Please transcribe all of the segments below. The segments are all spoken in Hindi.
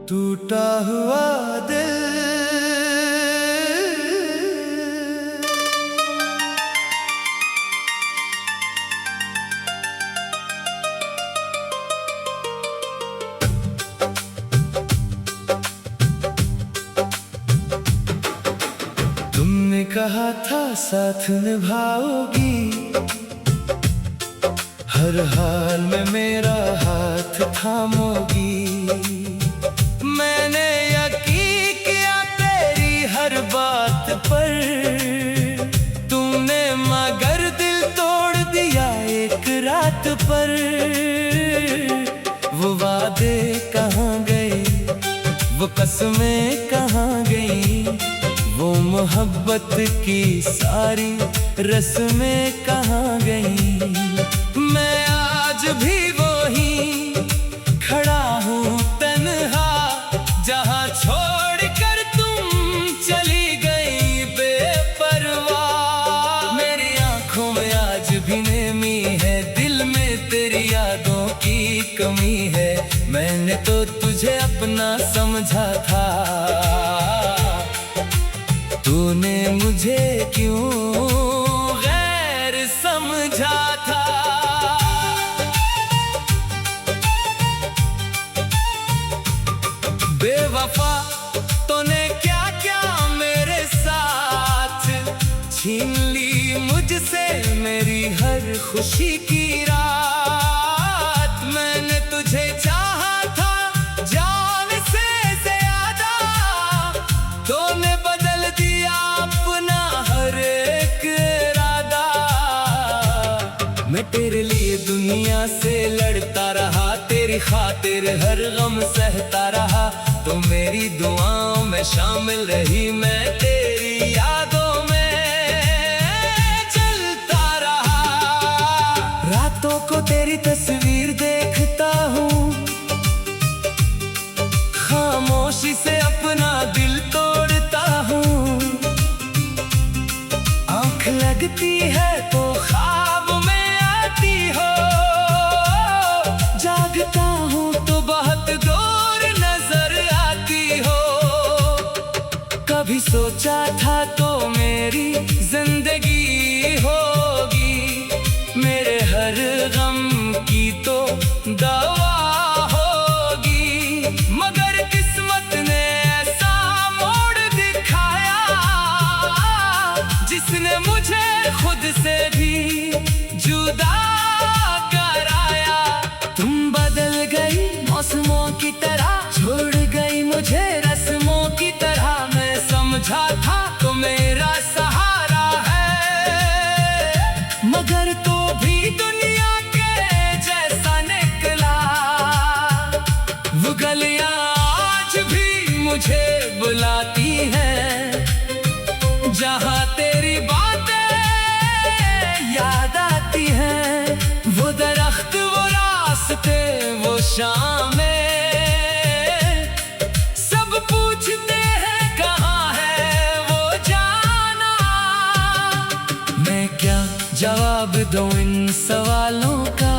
टूटा हुआ दिल। तुमने कहा था साथ निभाओगी, हर हाल में मेरा हाथ थामोगी। मैंने यकीन किया तेरी हर बात पर, तुमने मगर दिल तोड़ दिया एक रात पर। वो वादे कहाँ गए, वो कसमें कहाँ गई, वो मोहब्बत की सारी रस्में कहाँ गई। मैं आज भी वही खड़ा हूँ तन्हा, जहाँ छोड़कर तुम चली गई बेपरवाह। मेरी आंखों में आज भी नेमी है, दिल में तेरी यादों की कमी है। मैंने तो तुझे अपना समझा था, तूने मुझे क्यों गैर समझा था। बेवफा तूने क्या क्या मेरे साथ, छीन ली मुझसे मेरी हर खुशी की रात। मैंने तुझे चाहा था जान से ज्यादा, तूने बदल दिया अपना हर एक इरादा। मैं तेरे लिए दुनिया से लड़ता रहा, तेरी खातिर हर गम सहता रहा। तो मेरी दुआओं में शामिल रही, मैं तेरी यादों में चलता रहा। रातों को तेरी तस्वीर देखता हूँ, खामोशी से अपना दिल तोड़ता हूँ। आँख लगती है तो ख्वाब में आती हो, जागता हूँ तो बहुत दूर नजर आती हो। कभी सोचा था तो मेरी जिंदगी होगी, मेरे हर गम की तो दवा होगी। मगर किस्मत ने ऐसा मोड़ दिखाया, जिसने मुझे खुद से भी जुदा कराया। तुम बदल गई मौसमों की तरह, छोड़ गई मुझे रस्मों की तरह। मैं समझा था तो मेरा सहारा है, मगर तो भी दुनिया के जैसा निकला। वो गलियां आज भी मुझे बुलाती हैं, जहाँ तेरी बातें याद आती हैं। वो दरख्त, वो रास्ते, वो शामें, सब पूछते हैं कहाँ है वो जाना। मैं क्या जवाब दूं इन सवालों का,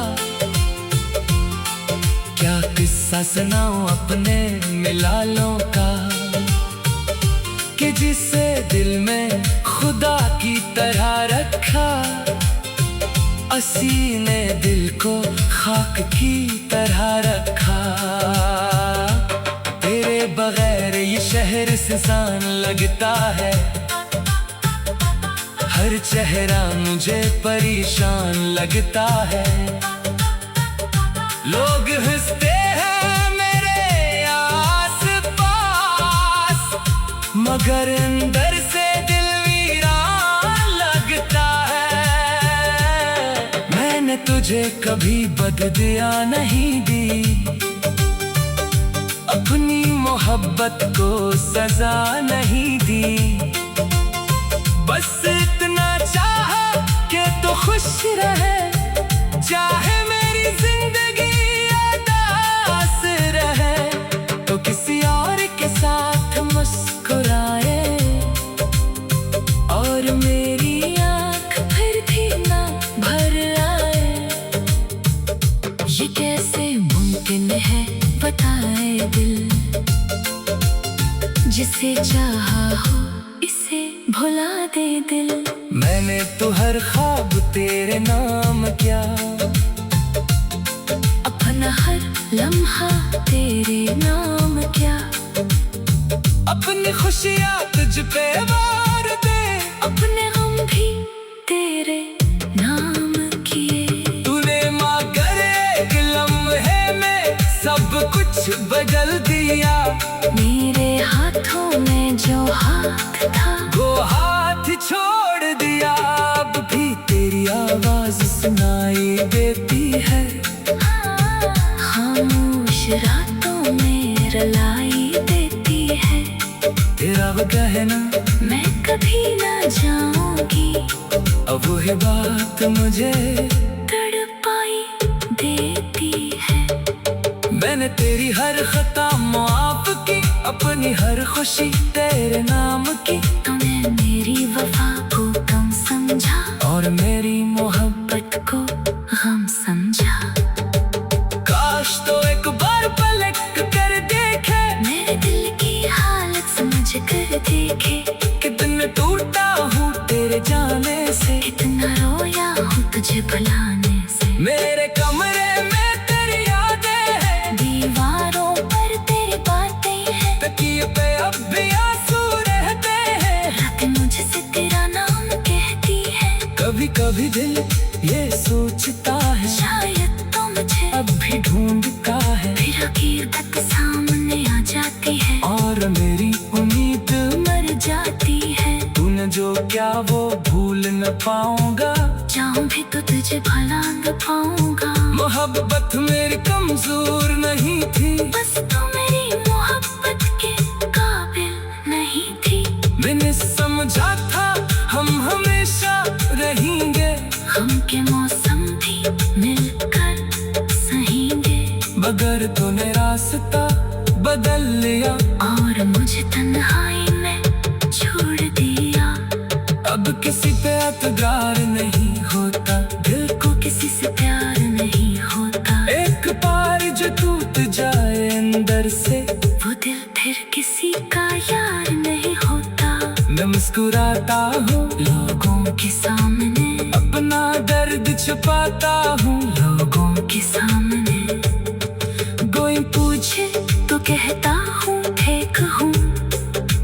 क्या किस्सा सुनाऊं अपने मिलालों का, कि जिसे दिल में खुदा की तरह रखा, असी ने दिल को खाक की तरह रखा। तेरे बगैर ये शहर सुनसान लगता है, हर चेहरा मुझे परेशान लगता है। लोग हंसते हैं मेरे आस पास, मगर अंदर से दिल वीरान लगता है। मैंने तुझे कभी बददिया नहीं दी, अपनी मोहब्बत को सजा नहीं दी। बस इतना चाहा कि तो खुश रहे, चाहे मेरी जिंदगी उदास रहे। तो किसी और के साथ मुस्कुराए, और मेरी आँख फिर भी ना भर आए। ये कैसे मुमकिन है बताए दिल, जिसे चाहा हो इसे भुला दे दिल। मैंने तो हर ख्वाब तेरे नाम क्या, अपना हर लम्हा तेरे नाम क्या। अपनी खुशियाँ तुझ पे वार दे, अपने गम भी तेरे नाम किए। तूने मगर एक लम्हे में सब कुछ बदल दिया। मेरे हाथों में जो हाथ था वो हाथ छोड़ दिया। अब भी तेरी आवाज सुनाई देती है, खामोश रातों में रुलाई देती है। तेरा वो कहना मैं कभी ना जाऊंगी, अब वही बात मुझे तड़पाई देती है। मैंने तेरी हर खता माफ की, अपनी हर खुशी तेरे नाम की। तूने मेरी वफा को कम समझा और मेरी मोहब्बत को गम समझा। काश तो एक बार पलट कर देखे, मेरे दिल की हालत समझ कर देखे। कितना टूटा हूँ तेरे जाने से, कितना रोया हूँ तुझे भुलाने से। मेरे कमरे में तेरी यादें हैं, दीवारों पर तेरी बातें हैं। तकिए पे अब भी आंसू रहते हैं। रात मुझसे तेरा नाम कहती है। कभी कभी दिल ये सोचता है, शायद तो मुझे अब भी ढूंढता है। फिर हकीकत सामने आ जाती है और मेरी उम्मीद मर जाती है। तूने जो क्या वो भूल न पाऊंगा, चाहूं भी तो तुझे भुला न पाऊंगा। मोहब्बत मेरी कमजोर नहीं थी, बस तू मेरी मोहब्बत के काबिल नहीं थी। मैंने समझा था हम हमेशा रहेंगे, हम के मौसम भी मिलकर सहेंगे। मगर तूने रास्ता बदल लिया और मुझे तन्हाई में छोड़ दिया। अब किसी पे एतबार नहीं होता, दिल को किसी से प्यार नहीं होता। एक बार जो टूट जाए अंदर से, वो दिल फिर किसी का यार नहीं होता। मैं मुस्कुराता हूँ लोगों के सामने, अपना दर्द छुपाता हूँ लोगों के सामने। कोई पूछे तो कहता हूँ फेंक हूँ,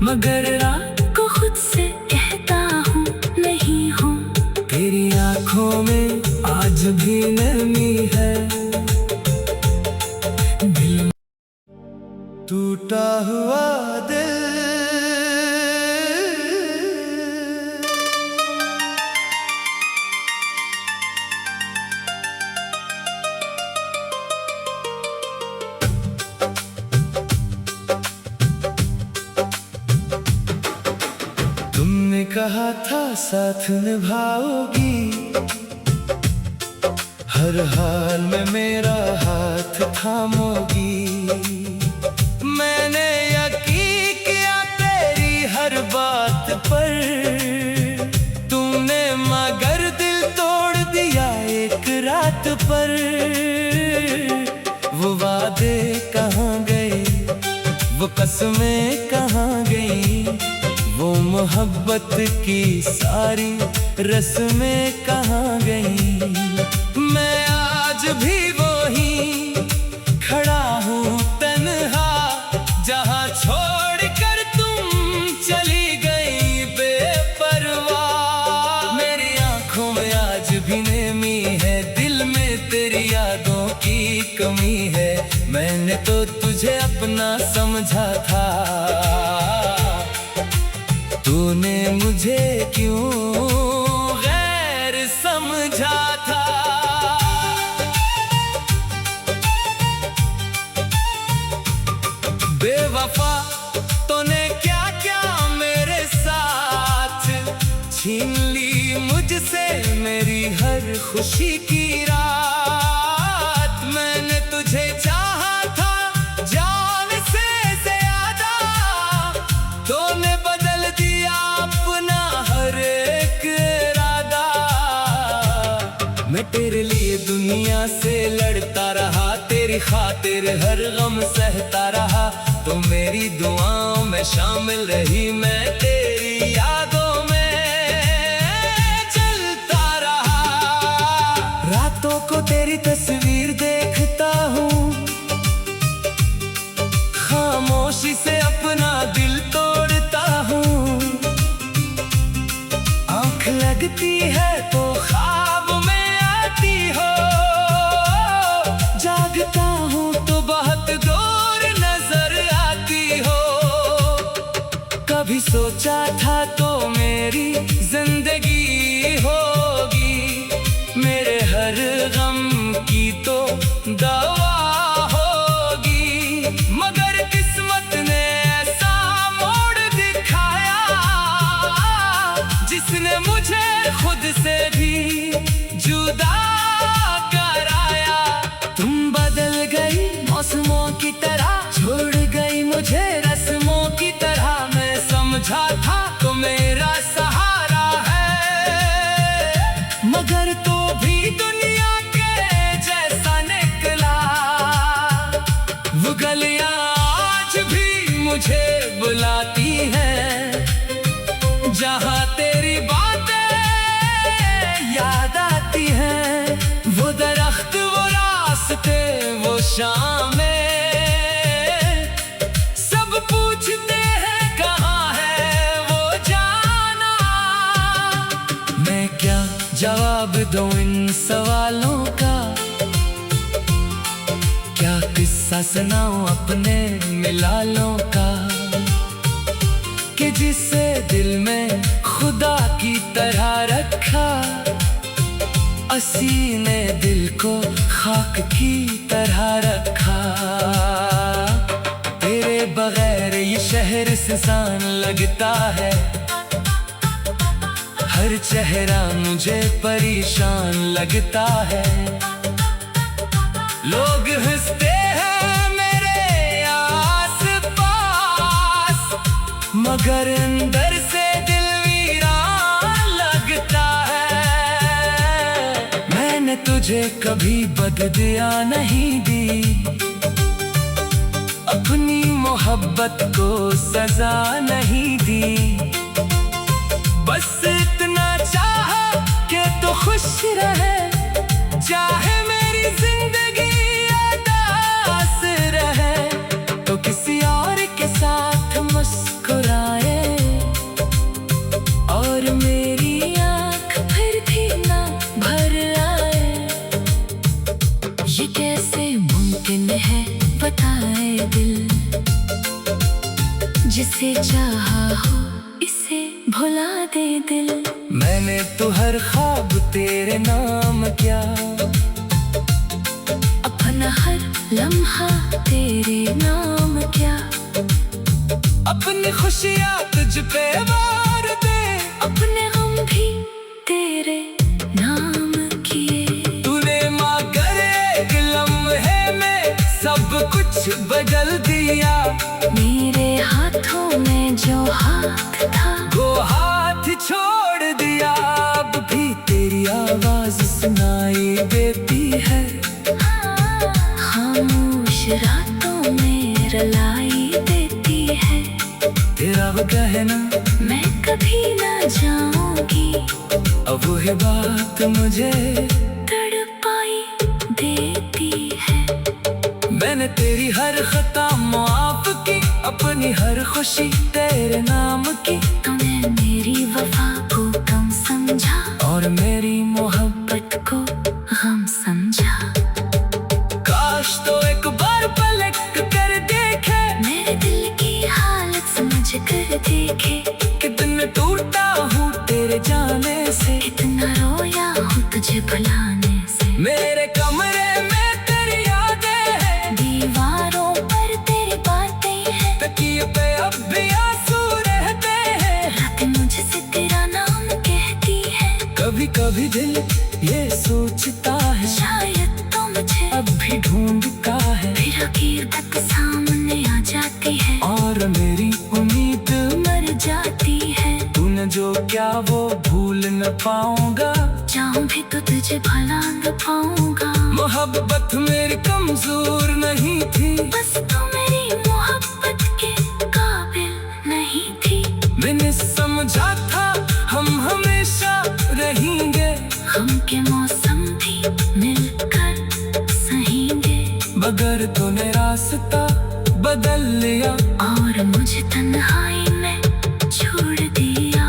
मगर रात को खुद से कहता हूँ नहीं हूँ। तेरी आंखों में आज भी नमी है, दिल टूटा हुआ दिल। तुमने कहा था साथ निभाओगी, हर हाल में मेरा हाथ थामोगी। मैंने यकीन किया तेरी हर बात पर, तुमने मगर दिल तोड़ दिया एक रात पर। वो वादे कहाँ गए, वो कसमें कहाँ गई, वो मोहब्बत की सारी रस्में कहाँ गई। मैं आज भी वही खड़ा हूँ तन्हा, जहाँ छोड़ कर तुम चली गई बेपरवाह। मेरी आंखों में आज भी नमी है, दिल में तेरी यादों की कमी है। मैंने तो तुझे अपना समझा था, तूने मुझे क्यों गैर समझा था। बेवफा तूने क्या क्या मेरे साथ, छीन ली मुझसे मेरी हर खुशी की रात। मैंने तुझे चाहा था जान से ज्यादा, तूने बदल दिया अपना हर एक इरादा। मैं तेरे लिए दुनिया से लड़ता रहा, तेरी खातिर हर गम सहता रहा। तो मेरी दुआओं में शामिल रही। मैं तेरी यादों में चलता रहा। रातों को तेरी तस्वीर देखता हूँ, खामोशी से अपना दिल तोड़ता हूँ। आँख लगती है तो ख्वाब में आती हो, जागता हूँ तो बहुत दूर नजर आती हो। कभी सोचा था तो मेरी जिंदगी होगी, मेरे हर गम की तो दवा होगी। मगर किस्मत ने ऐसा मोड़ दिखाया, जिसने मुझे खुद से भी जुदा कराया। तुम बदल गई मौसमों की तरह, छोड़ गई मुझे रस्मों की तरह। मैं समझा था तो मेरा सहारा है, मगर तो भी दुनिया के जैसा निकला। वो गलियां आज भी मुझे बुलाती हैं, जहाँ तेरी बातें याद आती हैं। वो दरख्त, वो रास्ते, वो शामें, सब पूछते हैं कहाँ है वो जाना। मैं क्या जवाब दूं इन सवालों का, क्या किस्सा सुनाऊं अपने मिलालों का, कि जिसे दिल में खुदा की तरह रखा, असी ने दिल को खाक की तरह रखा। तेरे बगैर ये शहर सुनसान लगता है, हर चेहरा मुझे परेशान लगता है। लोग हंसते हैं मेरे आस पास, मगर अंदर से दिल वीरान लगता है। मैंने तुझे कभी बददिया नहीं दी, अपनी मोहब्बत को सजा नहीं दी। बस इतना चाहा कि तो खुश रहे, चाहे मेरी जिंदगी उदास रहे, तो किसी और के साथ मुस्कुराए, और मेरी आँख फिर भी ना भर आए। ये कैसे मुमकिन है बताए दिल, जिसे चाहा हो इसे भुला दे दिल। मैंने तो हर ख्वाब तेरे नाम किया, अपना हर लम्हा तेरे नाम किया। अपनी खुशियाँ तुझ पे वार दे, अपने गम भी तेरे नाम किए। तूने मगर एक लम्हे में सब कुछ बदल दिया। मेरे हाथों में जो हाथ था वो हाथ छोड़ दिया। अब भी तेरी आवाज सुनाई देती है, खामोश रातों में रुलाई देती है। तेरा वो कहना मैं कभी ना जाऊंगी, अब वही बात मुझे तड़पाई देती है। मैंने तेरी हर खता माफ की, अपनी हर खुशी तेरे नाम की। तूने मेरी वफा को कम समझा, और मेरी मोहब्बत को गम समझा। काश तो एक बार पलट कर देखे, मेरे दिल की हालत समझ कर देखे। कितना टूटा हूँ तेरे जाने से, कितना रोया हूँ तुझे भुलाने से। मेरे कमरे में तेरी यादें हैं, दीवारों पर तेरी बातें हैं। तकिए पे अब भी आंसू रहते हैं, रातें मुझसे तेरा नाम कहती है। कभी कभी दिल ये सोचता है, शायद तो मुझे अब भी ढूंढता है। फिर आखिर तक सामने आ जाती है, और मेरी उम्मीद मर जाती है। तूने जो क्या वो भूल न पाऊंगा, चाहूं भी तो तुझे भुला न पाऊंगा। मोहब्बत मेरी कमजोर नहीं थी, बस तू मेरी मोहब्बत बदल लिया और मुझे तन्हाई में छोड़ दिया।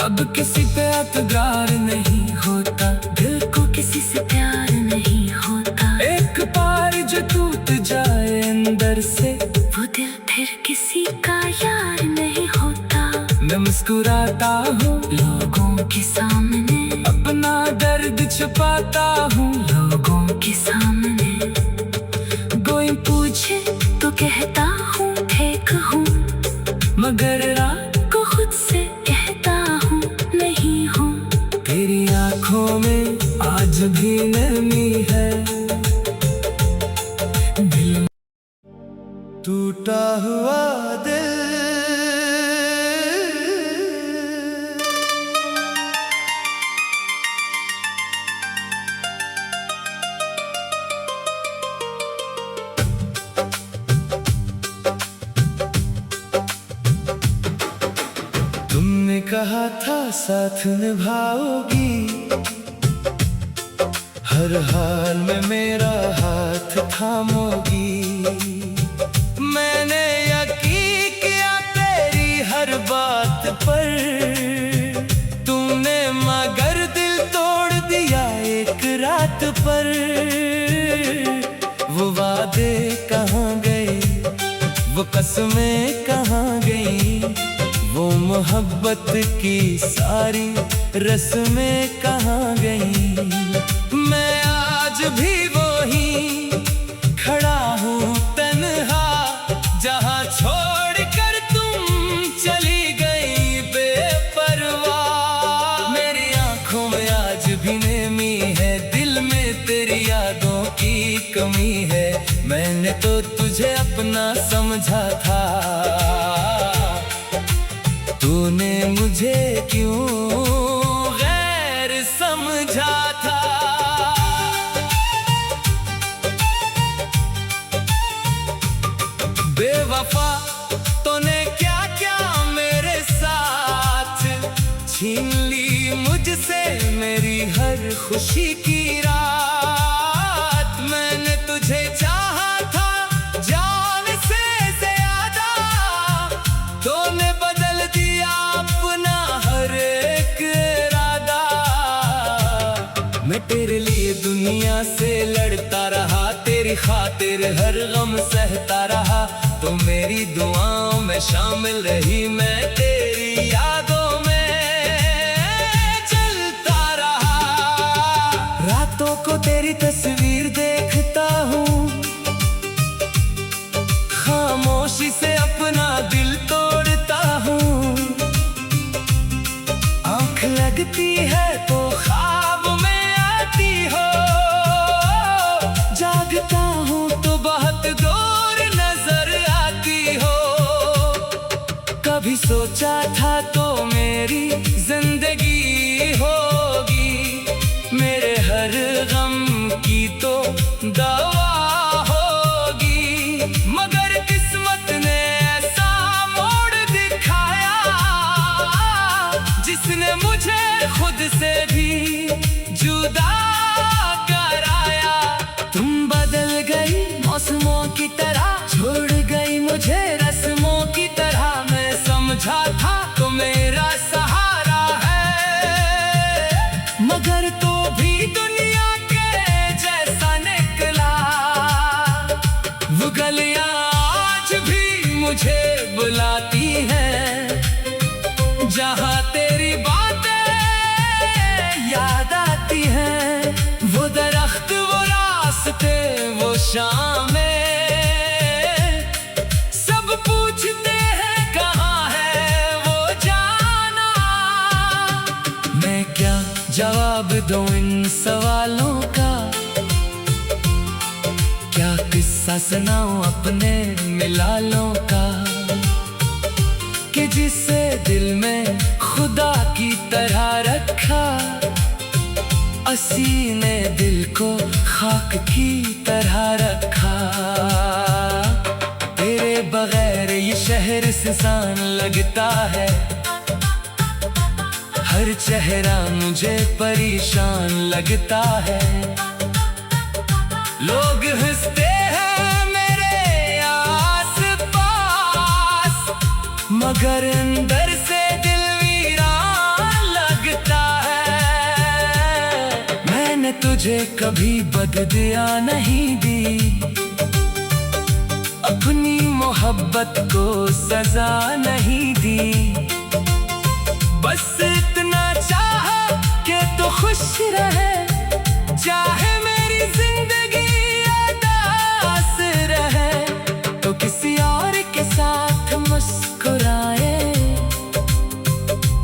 अब किसी पे एतबार नहीं होता, दिल को किसी से प्यार नहीं होता। एक बार जो टूट जाए अंदर से, वो दिल फिर किसी का यार नहीं होता। मैं मुस्कुराता हूँ लोगों के सामने, अपना दर्द छुपाता हूँ लोगों के सामने। कोई पूछे तो कहता हूँ ठीक हूँ, मगर रात को खुद से कहता हूँ नहीं हूँ। तेरी आंखों में आज भी नमी है, दिल टूटा हुआ दिल। तुमने कहा था साथ निभाओगी, हर हाल में मेरा हाथ थामोगी। मैंने यकीन किया तेरी हर बात पर, तुमने मगर दिल तोड़ दिया एक रात पर। वो वादे कहाँ गए, वो कसमें कहाँ गई, वो मोहब्बत की सारी रस्में कहाँ गई। मैं आज भी वही खड़ा हूँ तन्हा, जहाँ छोड़कर तुम चली गई बेपरवाह। मेरी आंखों में आज भी नमी है, दिल में तेरी यादों की कमी है। मैंने तो तुझे अपना समझा था, तूने मुझे क्यों गैर समझा था। बेवफा तूने क्या क्या मेरे साथ, छीन ली मुझसे मेरी हर खुशी की रात। मैंने तुझे चाहा था जान से ज्यादा, तूने बदल दिया अपना हर एक इरादा। मैं तेरे लिए दुनिया से लड़ता रहा, तेरी खातिर हर गम सहता रहा। तो मेरी दुआओं में शामिल रही, मैं तेरी यादों में चलता रहा। रातों को तेरी तस्वीर देखता हूँ, खामोशी से अपना दिल तोड़ता हूँ। आँख लगती है तो ख्वाब में आती हो, जागता हूँ तो बहुत दूर नजर आती हो। कभी सोचा था तो मेरी जिंदगी होगी, मेरे हर गम की तो दवा होगी। मगर किस्मत ने ऐसा मोड़ दिखाया, जिसने मुझे खुद से भी जुदा कराया। तुम बदल गई मौसमों की तरह, छोड़ गई मुझे रस्मों की तरह। मैं समझा था तो मेरा सहारा है, मगर तो भी दुनिया के जैसा निकला। वो गलियां आज भी मुझे बुलाती हैं, जहाँ तेरी बातें याद आती हैं। वो दरख्त, वो रास्ते, वो शामें, सब पूछते हैं कहाँ है वो जाना। मैं क्या जवाब दूं इन सवालों का, क्या किस्सा सुनाऊं अपने मिलालों का, कि जिसे दिल में खुदा की तरह रखा, असी ने दिल को खाक की तरह रखा। तेरे बगैर ये शहर सुनसान लगता है, हर चेहरा मुझे परेशान लगता है। लोग हंसते हैं मेरे आस मगर अंदर से दिल वीरान लगता है। मैंने तुझे कभी बददिया नहीं दी, अपनी मोहब्बत को सजा नहीं दी। बस इतना चाहा कि तू खुश रहे, चाहे मेरी जिंदगी उदास रहे, तो किसी और के साथ मुस्कुराए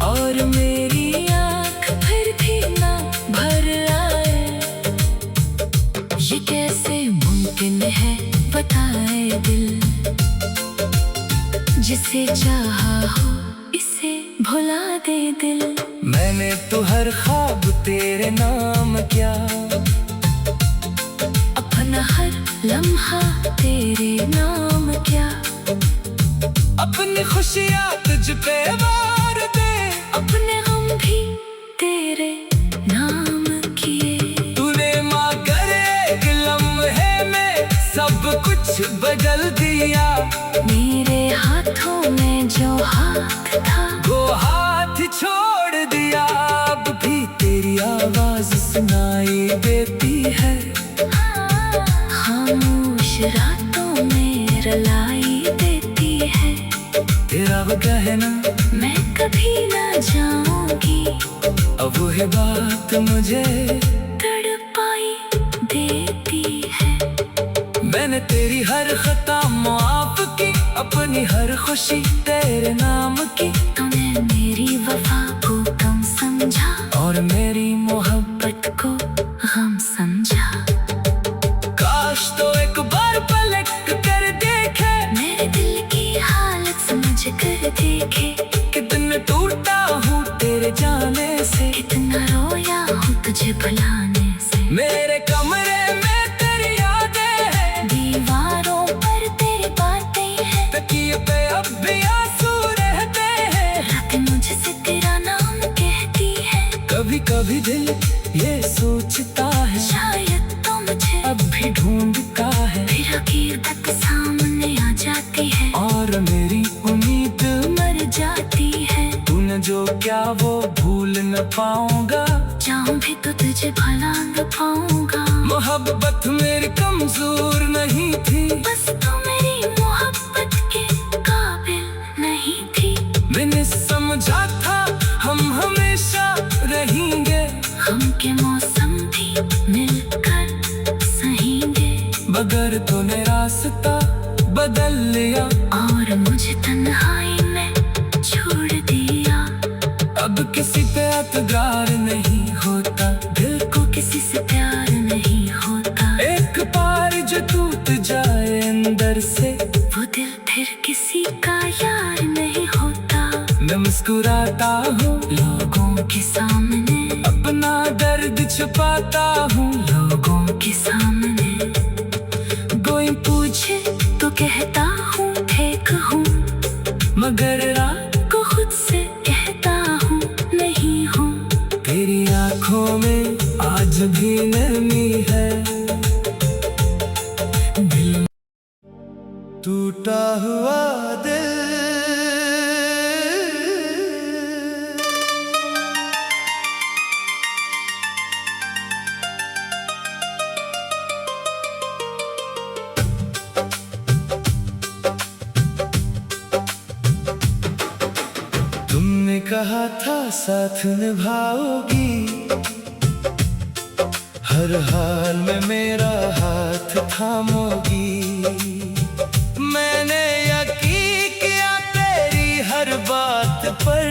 और मेरी आँख फिर भी ना भर आए। ये कैसे मुमकिन है बताए दिल, जिसे चाहा हो इसे भुला दे दिल। मैंने तो हर ख्वाब तेरे नाम किया, अपना हर लम्हा तेरे नाम किया। अपनी खुशियाँ तुझ पे वार दे, अपने गम भी तेरे नाम किए। तूने मगर एक लम्हे में सब कुछ बदल दिया। मेरे हाथों में जो हाथ था वो हाथ छोड़ दिया। अब भी तेरी आवाज सुनाई देती है, खामोश रातों में रुलाई देती है। तेरा वो कहना मैं कभी ना जाऊंगी, अब वही बात मुझे तड़पाई देती है। मैंने तेरी हर खता माफ की, अपनी हर खुशी तेरे नाम की। तूने मेरी वफा को कम समझा और मेरी मोहब्बत को गम समझा। काश तो एक बार पलट कर देखे, मेरे दिल की हालत समझ कर देखे। कितना टूटा हूँ तेरे जाने से, कितना रोया हूँ तुझे भुलाने से। मेरे कमरे में तेरी यादें हैं, दीवारों पर तेरी बातें हैं। तकिए पे अब भी आंसू रहते हैं, रातें मुझसे तेरा नाम कहती है। कभी कभी दिल ये सोचता है, शायद तो मुझे अब भी ढूंढता है। फिर हकीकत सामने आ जाती है और मेरी उम्मीद मर जाती है। तूने जो क्या वो भूल न पाऊंगा, चाहूं भी तो तुझे भुला न पाऊंगा। मोहब्बत मेरी कमजोर नहीं थी, बस तू मेरी मोहब्बत के काबिल नहीं थी। मैंने समझा था हम हमेशा रहेंगे, हम के मौसम भी मिलकर सहेंगे। मगर तूने रास्ता बदल लिया और मुझे तन्हाई में छोड़ दिया। अब किसी पे एतबार नहीं होता, दिल को किसी से प्यार नहीं होता। एक बार जो टूट जाए अंदर से, वो दिल फिर किसी का यार नहीं होता। मैं मुस्कुराता हूँ लोगों के सामने, अपना दर्द छुपाता हूँ लोगों के सामने। कोई पूछे तो कहता हूँ ठीक हूँ, मगर रात को खुद से कहता हूँ नहीं हूँ। तेरी आँखों में आज भी नरमी है, दिल टूटा हुआ दिल। तुमने कहा था साथ निभाओगी, हर हाल में मेरा हाथ थामोगी। मैंने यकीन किया तेरी हर बात पर,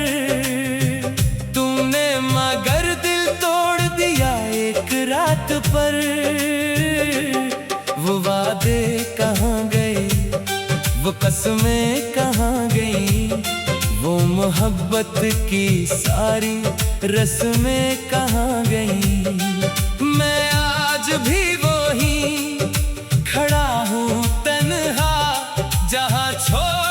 तुमने मगर दिल तोड़ दिया एक रात पर। वो वादे कहाँ गए, वो कसमें कहाँ गई, वो मोहब्बत की सारी रस्में कहाँ गई। मैं आज भी वही खड़ा हूँ तन्हा, जहाँ छोड़